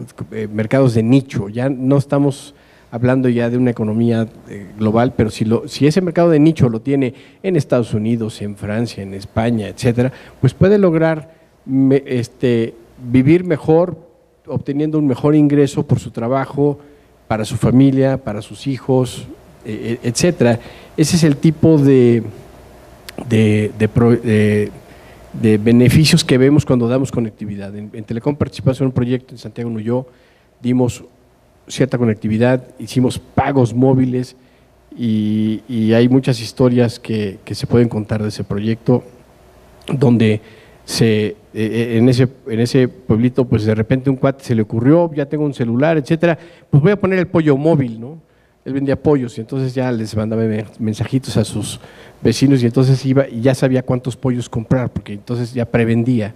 Mercados de nicho, ya no estamos hablando ya de una economía global, pero si ese mercado de nicho lo tiene en Estados Unidos, en Francia, en España, etcétera, pues puede lograr vivir mejor, obteniendo un mejor ingreso por su trabajo, para su familia, para sus hijos, etcétera. Ese es el tipo de beneficios que vemos cuando damos conectividad. En Telecom participamos en un proyecto en Santiago Nuyó, dimos cierta conectividad, hicimos pagos móviles y hay muchas historias que se pueden contar de ese proyecto donde en ese pueblito, pues de repente un cuate se le ocurrió, ya tengo un celular, etcétera, pues voy a poner el pollo móvil, ¿no? Él vendía pollos y entonces ya les mandaba mensajitos a sus vecinos y entonces iba y ya sabía cuántos pollos comprar, porque entonces ya prevendía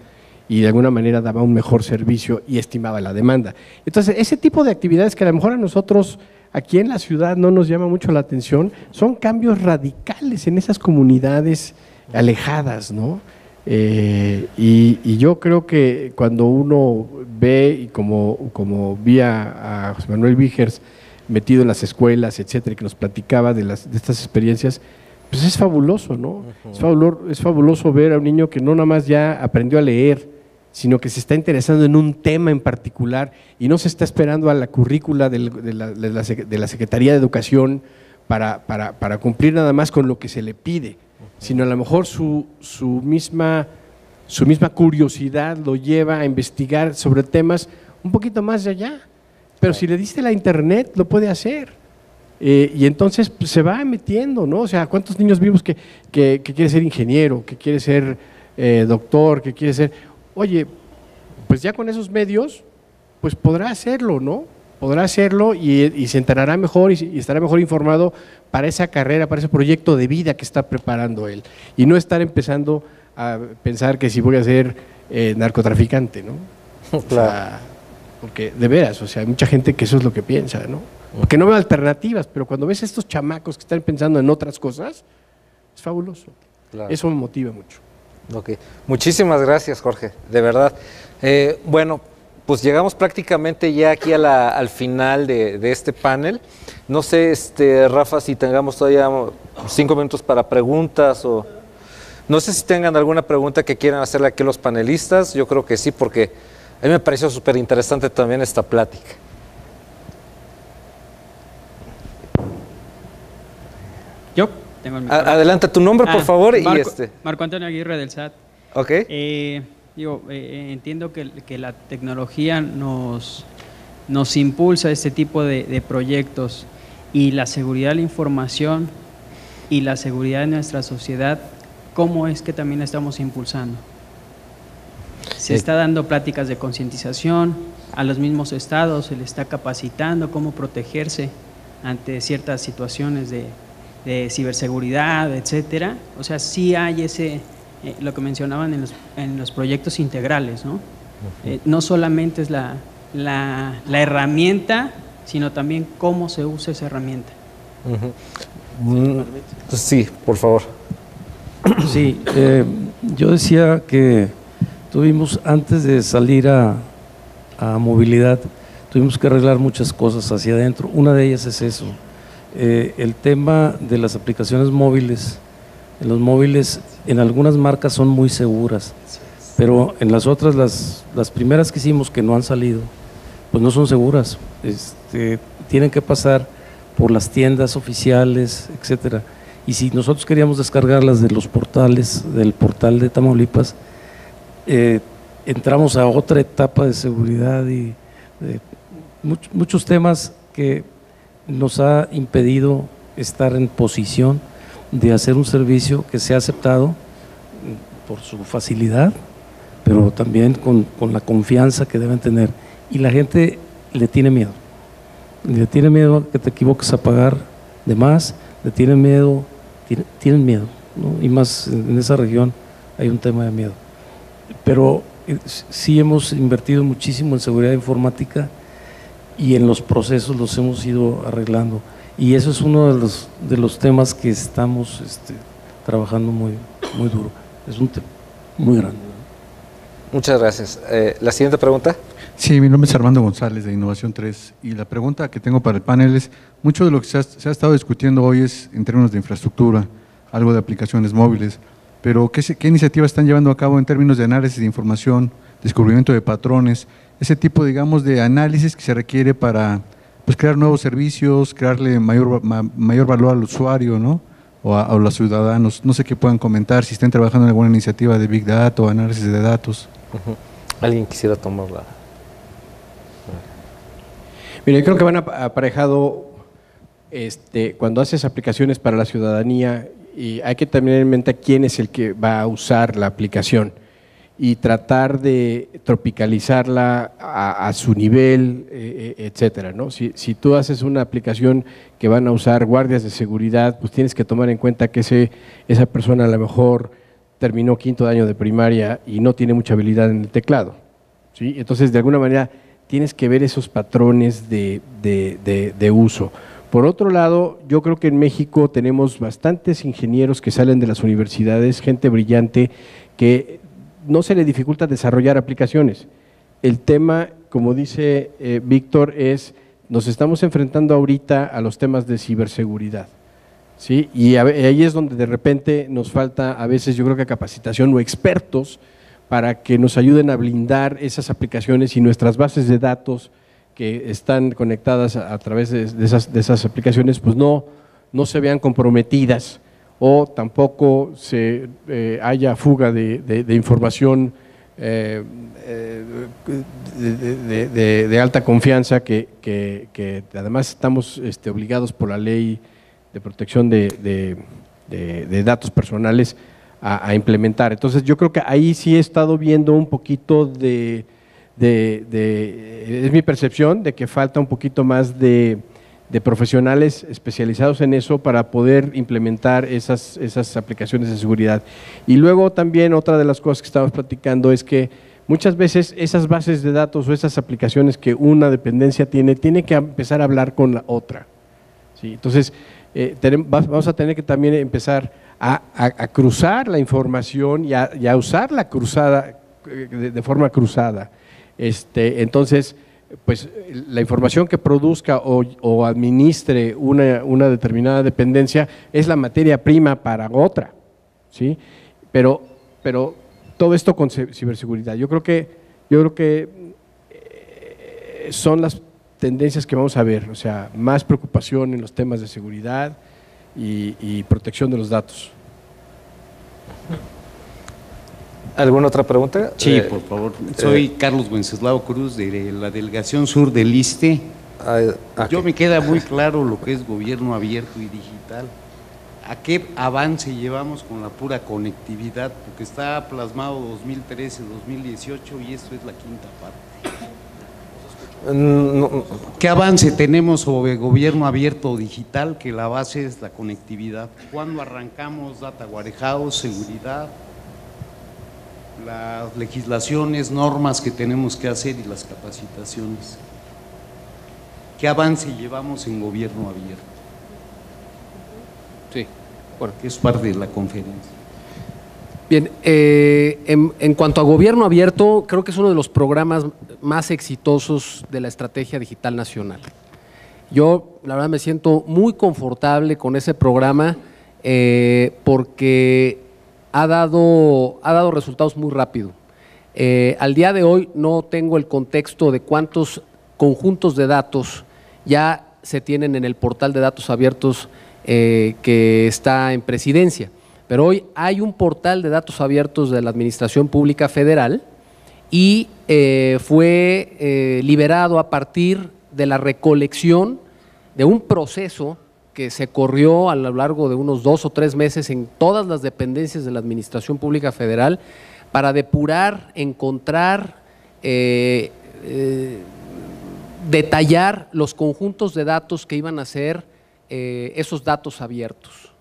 y de alguna manera daba un mejor servicio y estimaba la demanda. Entonces, ese tipo de actividades que a lo mejor a nosotros aquí en la ciudad no nos llama mucho la atención, son cambios radicales en esas comunidades alejadas, ¿no? Y yo creo que cuando uno ve, y como vi a José Manuel Vigers metido en las escuelas, etcétera, que nos platicaba de estas experiencias, pues es fabuloso, ¿no? Es fabuloso ver a un niño que no nada más ya aprendió a leer, sino que se está interesando en un tema en particular y no se está esperando a la currícula de la Secretaría de Educación para cumplir nada más con lo que se le pide, sino a lo mejor su misma curiosidad lo lleva a investigar sobre temas un poquito más de allá. Pero si le diste la internet, lo puede hacer. Y entonces pues, se va metiendo, ¿no? O sea, ¿cuántos niños vimos que quiere ser ingeniero, que quiere ser doctor, que quiere ser… Oye, pues ya con esos medios, pues podrá hacerlo, ¿no? Podrá hacerlo y se enterará mejor y estará mejor informado para esa carrera, para ese proyecto de vida que está preparando él. Y no estar empezando a pensar que si voy a ser narcotraficante, ¿no? Claro. O sea, porque de veras, o sea, hay mucha gente que eso es lo que piensa, ¿no? Porque no veo alternativas, pero cuando ves a estos chamacos que están pensando en otras cosas, es fabuloso. Claro. Eso me motiva mucho. Ok, muchísimas gracias, Jorge, de verdad. Bueno, pues llegamos prácticamente ya aquí al final de este panel. No sé, Rafa, si tengamos todavía 5 minutos para preguntas o… No sé si tengan alguna pregunta que quieran hacerle aquí a los panelistas. Yo creo que sí, porque a mí me pareció súper interesante también esta plática. Yo tengo el micrófono. Adelanta tu nombre, por favor. Marco Antonio Aguirre del SAT. Ok. Entiendo que la tecnología nos impulsa este tipo de proyectos y la seguridad de la información y la seguridad de nuestra sociedad, ¿cómo es que también la estamos impulsando? Se está dando pláticas de concientización, a los mismos estados se les está capacitando cómo protegerse ante ciertas situaciones de ciberseguridad, etcétera. O sea, sí hay lo que mencionaban en los proyectos integrales, ¿no? No solamente es la herramienta, sino también cómo se usa esa herramienta. Sí, por favor. Sí, yo decía que tuvimos, antes de salir a movilidad, tuvimos que arreglar muchas cosas hacia adentro. Una de ellas es eso, el tema de las aplicaciones móviles. En los móviles, en algunas marcas son muy seguras, pero en las otras, las primeras que hicimos que no han salido, pues no son seguras. Tienen que pasar por las tiendas oficiales, etcétera. Y si nosotros queríamos descargarlas de los portales, del portal de Tamaulipas, entramos a otra etapa de seguridad y muchos temas que nos ha impedido estar en posición de hacer un servicio que sea aceptado por su facilidad, pero también con la confianza que deben tener. Y la gente le tiene miedo a que te equivoques a pagar de más, le tienen miedo, ¿no? Y más en esa región hay un tema de miedo. Pero sí hemos invertido muchísimo en seguridad informática y en los procesos los hemos ido arreglando. Y eso es uno de los temas que estamos trabajando muy duro. Es un tema muy grande. Muchas gracias. ¿La siguiente pregunta? Sí, mi nombre es Armando González de Innovación 3 y la pregunta que tengo para el panel es, mucho de lo que se ha estado discutiendo hoy es en términos de infraestructura, algo de aplicaciones móviles, pero ¿qué iniciativas están llevando a cabo en términos de análisis de información, descubrimiento de patrones, ese tipo, digamos, de análisis que se requiere para pues, crear nuevos servicios, crearle mayor valor al usuario, ¿no? O a los ciudadanos? No sé qué puedan comentar, si están trabajando en alguna iniciativa de Big Data o análisis de datos. ¿Alguien quisiera tomarla? Mira, yo creo que van aparejado cuando haces aplicaciones para la ciudadanía, y hay que tener en mente quién es el que va a usar la aplicación. y tratar de tropicalizarla a su nivel, etcétera, ¿no? Si tú haces una aplicación que van a usar guardias de seguridad, pues tienes que tomar en cuenta que esa persona a lo mejor terminó 5º año de primaria y no tiene mucha habilidad en el teclado, ¿sí? Entonces, de alguna manera, tienes que ver esos patrones de uso. Por otro lado, yo creo que en México tenemos bastantes ingenieros que salen de las universidades, gente brillante que no se le dificulta desarrollar aplicaciones. El tema, como dice Víctor, nos estamos enfrentando ahorita a los temas de ciberseguridad, ¿sí? Y ahí es donde de repente nos falta a veces, yo creo que capacitación o expertos para que nos ayuden a blindar esas aplicaciones y nuestras bases de datos que están conectadas a través de esas aplicaciones, pues no se vean comprometidas o tampoco haya fuga de información de alta confianza que además estamos obligados por la ley de protección de datos personales a implementar. Entonces yo creo que ahí sí he estado viendo un poquito es mi percepción de que falta un poquito más de profesionales especializados en eso para poder implementar esas aplicaciones de seguridad. Y luego también otra de las cosas que estamos platicando es que muchas veces esas bases de datos o esas aplicaciones que una dependencia tiene que empezar a hablar con la otra, ¿sí? Entonces vamos a tener que también empezar a cruzar la información y a usarla cruzada, de forma cruzada. Entonces, pues la información que produzca o administre una determinada dependencia es la materia prima para otra, ¿sí? Pero todo esto con ciberseguridad. Yo creo que son las tendencias que vamos a ver, o sea, más preocupación en los temas de seguridad y protección de los datos. ¿Alguna otra pregunta? Sí, por favor. Soy Carlos Wenceslao Cruz, de la Delegación Sur del ISSSTE. Yo me queda muy claro lo que es gobierno abierto y digital. ¿A qué avance llevamos con la pura conectividad? Porque está plasmado 2013, 2018 y esto es la quinta parte. ¿Qué avance tenemos sobre gobierno abierto o digital? Que la base es la conectividad. ¿Cuándo arrancamos Data Warehouse, seguridad? Las legislaciones, normas que tenemos que hacer y las capacitaciones. ¿Qué avance llevamos en gobierno abierto? Sí, bueno. Que es parte de la conferencia. Bien, en cuanto a gobierno abierto, creo que es uno de los programas más exitosos de la Estrategia Digital Nacional. Yo, la verdad, me siento muy confortable con ese programa porque ha dado resultados muy rápido. Al día de hoy no tengo el contexto de cuántos conjuntos de datos ya se tienen en el portal de datos abiertos que está en Presidencia, pero hoy hay un portal de datos abiertos de la Administración Pública Federal y fue liberado a partir de la recolección de un proceso que se corrió a lo largo de unos 2 o 3 meses en todas las dependencias de la Administración Pública Federal para depurar, encontrar, detallar los conjuntos de datos que iban a ser esos datos abiertos.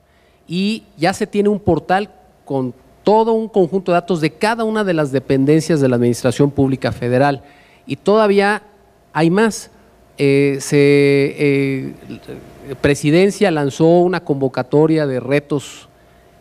Y ya se tiene un portal con todo un conjunto de datos de cada una de las dependencias de la Administración Pública Federal. Y todavía hay más. Presidencia lanzó una convocatoria de retos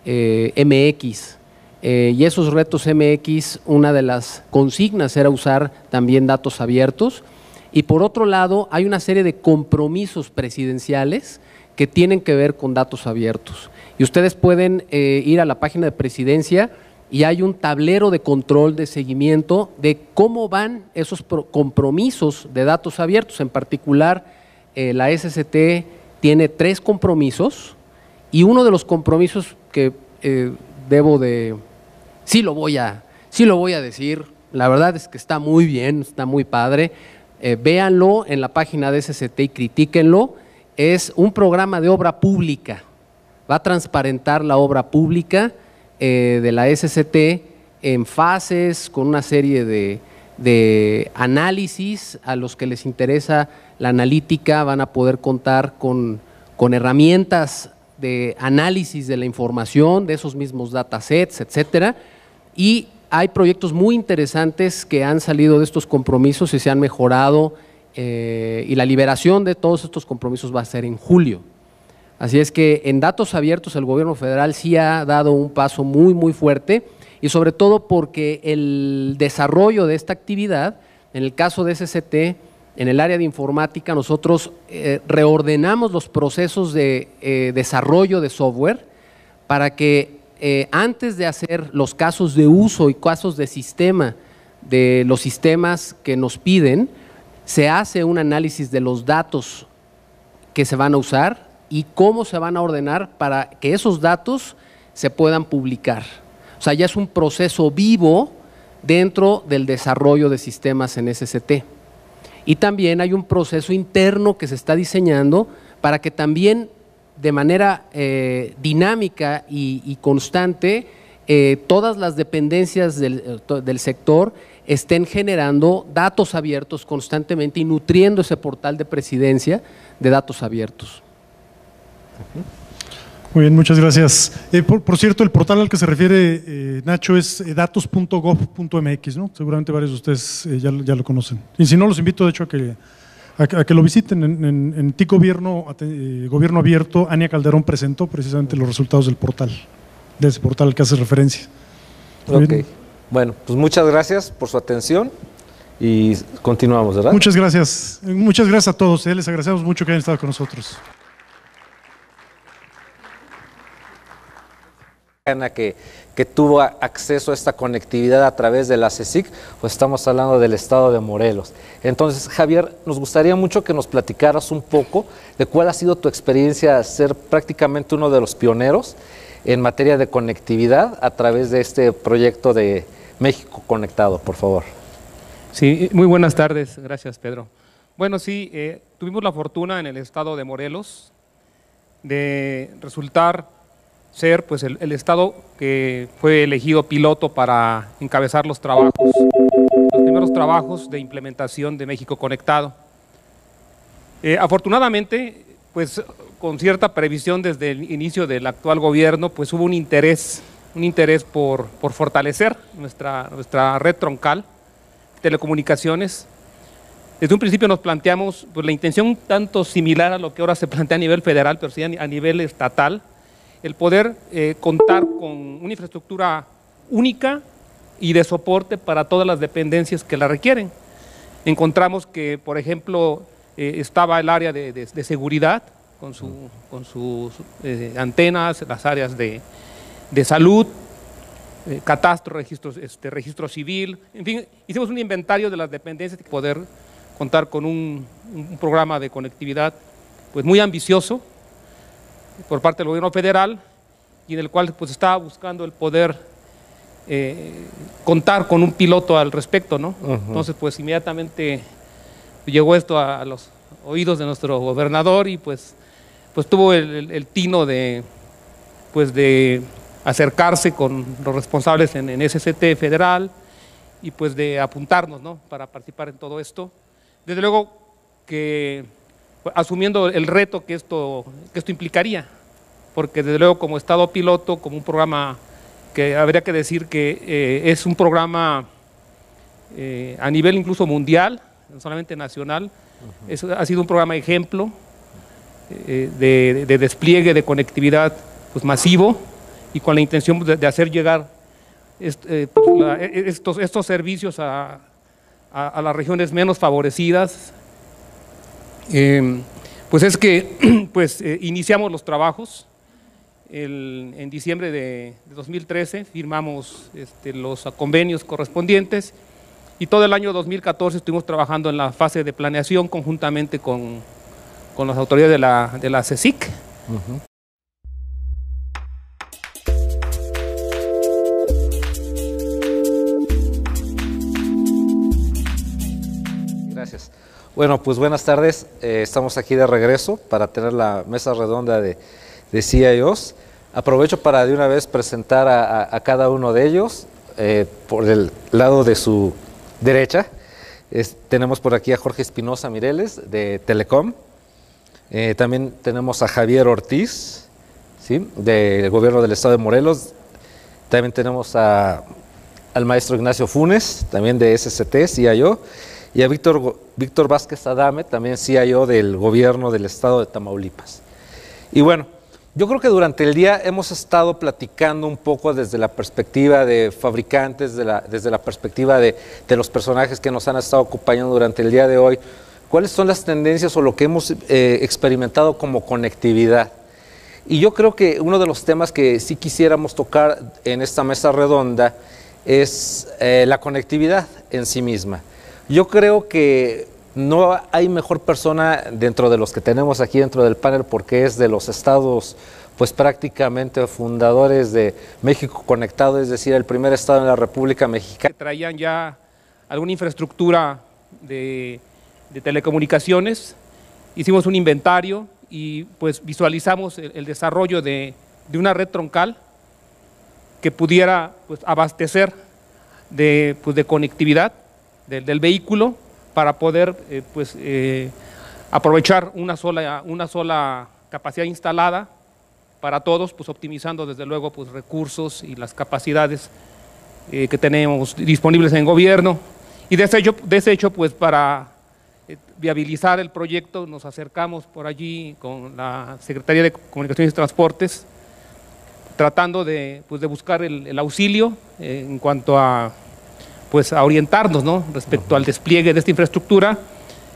MX y esos retos MX, una de las consignas era usar también datos abiertos, y por otro lado hay una serie de compromisos presidenciales que tienen que ver con datos abiertos, y ustedes pueden ir a la página de Presidencia y hay un tablero de control de seguimiento de cómo van esos compromisos de datos abiertos. En particular, la SCT tiene 3 compromisos y uno de los compromisos que sí lo voy a decir, la verdad es que está muy bien, está muy padre, véanlo en la página de SCT y critíquenlo, es un programa de obra pública, va a transparentar la obra pública de la SCT en fases, con una serie de análisis. A los que les interesa la analítica van a poder contar con herramientas de análisis de la información, de esos mismos datasets, etcétera. Y hay proyectos muy interesantes que han salido de estos compromisos y se han mejorado, y la liberación de todos estos compromisos va a ser en julio. Así es que en datos abiertos el gobierno federal sí ha dado un paso muy, muy fuerte, y sobre todo porque el desarrollo de esta actividad, en el caso de SCT, en el área de informática, nosotros reordenamos los procesos de desarrollo de software para que antes de hacer los casos de uso y casos de sistema de los sistemas que nos piden, se hace un análisis de los datos que se van a usar y cómo se van a ordenar para que esos datos se puedan publicar. O sea, ya es un proceso vivo dentro del desarrollo de sistemas en SCT. Y también hay un proceso interno que se está diseñando para que también de manera dinámica y constante todas las dependencias del sector estén generando datos abiertos constantemente y nutriendo ese portal de presidencia de datos abiertos. Muy bien, muchas gracias. Por cierto, el portal al que se refiere Nacho es datos.gov.mx, ¿no? Seguramente varios de ustedes ya lo conocen. Y si no, los invito de hecho a que lo visiten. En TIC Gobierno Abierto, Ania Calderón presentó precisamente los resultados del portal, de ese portal al que hace referencia. Ok, bueno, pues muchas gracias por su atención y continuamos, ¿verdad? Muchas gracias a todos, les agradecemos mucho que hayan estado con nosotros. Que tuvo acceso a esta conectividad a través de la CSIC, pues estamos hablando del estado de Morelos. Entonces, Javier, nos gustaría mucho que nos platicaras un poco de cuál ha sido tu experiencia ser prácticamente uno de los pioneros en materia de conectividad a través de este proyecto de México Conectado, por favor. Sí, muy buenas tardes, gracias Pedro. Bueno, sí, tuvimos la fortuna en el estado de Morelos de resultar ser pues el estado que fue elegido piloto para encabezar los primeros trabajos de implementación de México Conectado. Afortunadamente, pues con cierta previsión desde el inicio del actual gobierno, pues hubo un interés por fortalecer nuestra red troncal, telecomunicaciones. Desde un principio nos planteamos pues, la intención un tanto similar a lo que ahora se plantea a nivel federal, pero sí a nivel estatal, el poder contar con una infraestructura única y de soporte para todas las dependencias que la requieren. Encontramos que, por ejemplo, estaba el área de seguridad con sus antenas, las áreas de salud, catastro, registro civil, en fin, hicimos un inventario de las dependencias y poder contar con un programa de conectividad pues muy ambicioso por parte del gobierno federal y en el cual pues estaba buscando el poder contar con un piloto al respecto, ¿no? Entonces pues inmediatamente llegó esto a los oídos de nuestro gobernador y pues tuvo el tino de acercarse con los responsables en SCT federal y pues de apuntarnos, ¿no? Para participar en todo esto. Desde luego que asumiendo el reto que esto implicaría, porque desde luego como Estado piloto, como un programa que habría que decir que es un programa a nivel incluso mundial, no solamente nacional, ha sido un programa ejemplo de despliegue de conectividad pues, masivo y con la intención de hacer llegar estos servicios a las regiones menos favorecidas. Pues es que iniciamos los trabajos en diciembre de 2013, firmamos los convenios correspondientes y todo el año 2014 estuvimos trabajando en la fase de planeación conjuntamente con las autoridades de la CSIC. Gracias. Bueno, pues buenas tardes. Estamos aquí de regreso para tener la mesa redonda de CIOs. Aprovecho para de una vez presentar a cada uno de ellos. por el lado de su derecha, tenemos por aquí a Jorge Espinosa Mireles, de Telecom. También tenemos a Javier Ortiz, ¿sí?, del gobierno del estado de Morelos. También tenemos al maestro Ignacio Funes, también de SCT, CIO, y a Víctor Vázquez Adame, también CIO del gobierno del estado de Tamaulipas. Y bueno, yo creo que durante el día hemos estado platicando un poco desde la perspectiva de fabricantes, desde la perspectiva de los personajes que nos han estado acompañando durante el día de hoy, cuáles son las tendencias o lo que hemos experimentado como conectividad. Y yo creo que uno de los temas que sí quisiéramos tocar en esta mesa redonda es la conectividad en sí misma. Yo creo que no hay mejor persona dentro de los que tenemos aquí dentro del panel, porque es de los estados pues prácticamente fundadores de México Conectado, es decir, el primer estado en la República Mexicana. Que traían ya alguna infraestructura de telecomunicaciones, hicimos un inventario y pues visualizamos el desarrollo de una red troncal que pudiera pues abastecer de conectividad del vehículo para poder aprovechar una sola capacidad instalada para todos, pues optimizando desde luego pues recursos y las capacidades que tenemos disponibles en el gobierno. Y de ese hecho pues para viabilizar el proyecto nos acercamos por allí con la Secretaría de Comunicaciones y Transportes, tratando de buscar el auxilio en cuanto a orientarnos, ¿no?, respecto al despliegue de esta infraestructura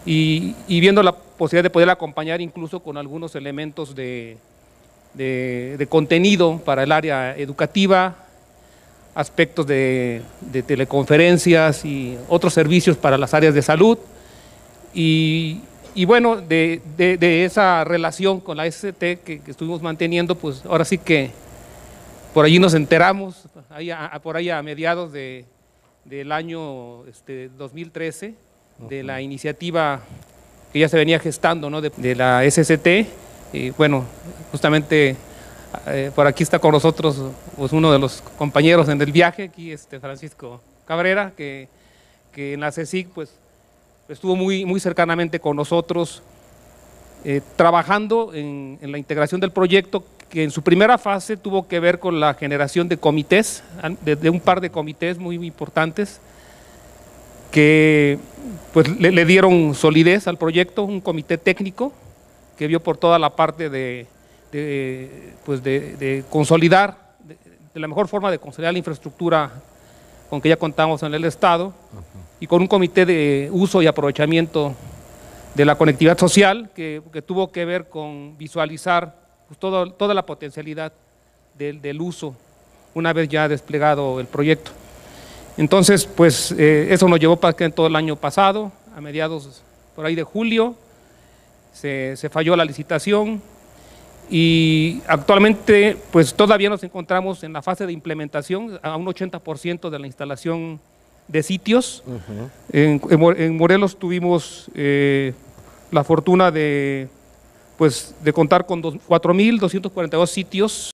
y viendo la posibilidad de poder acompañar incluso con algunos elementos de contenido para el área educativa, aspectos de teleconferencias y otros servicios para las áreas de salud. Y bueno, de esa relación con la SCT que estuvimos manteniendo, pues ahora sí que por allí nos enteramos, por ahí a mediados del año 2013, de la iniciativa que ya se venía gestando, ¿no?, de la SCT. Y bueno, justamente por aquí está con nosotros pues uno de los compañeros en el viaje, aquí Francisco Cabrera, que en la CECIC pues estuvo muy cercanamente con nosotros, trabajando en la integración del proyecto, que en su primera fase tuvo que ver con la generación de comités, de un par de comités muy importantes, que pues le dieron solidez al proyecto, un comité técnico que vio por toda la parte de consolidar, de la mejor forma de consolidar la infraestructura con que ya contamos en el Estado, y con un comité de uso y aprovechamiento de la conectividad social que tuvo que ver con visualizar pues toda la potencialidad del uso una vez ya desplegado el proyecto. Entonces, pues eso nos llevó para que en todo el año pasado, a mediados por ahí de julio, se falló la licitación y actualmente pues todavía nos encontramos en la fase de implementación, a un 80% de la instalación de sitios. En Morelos tuvimos la fortuna de contar con 4.242 sitios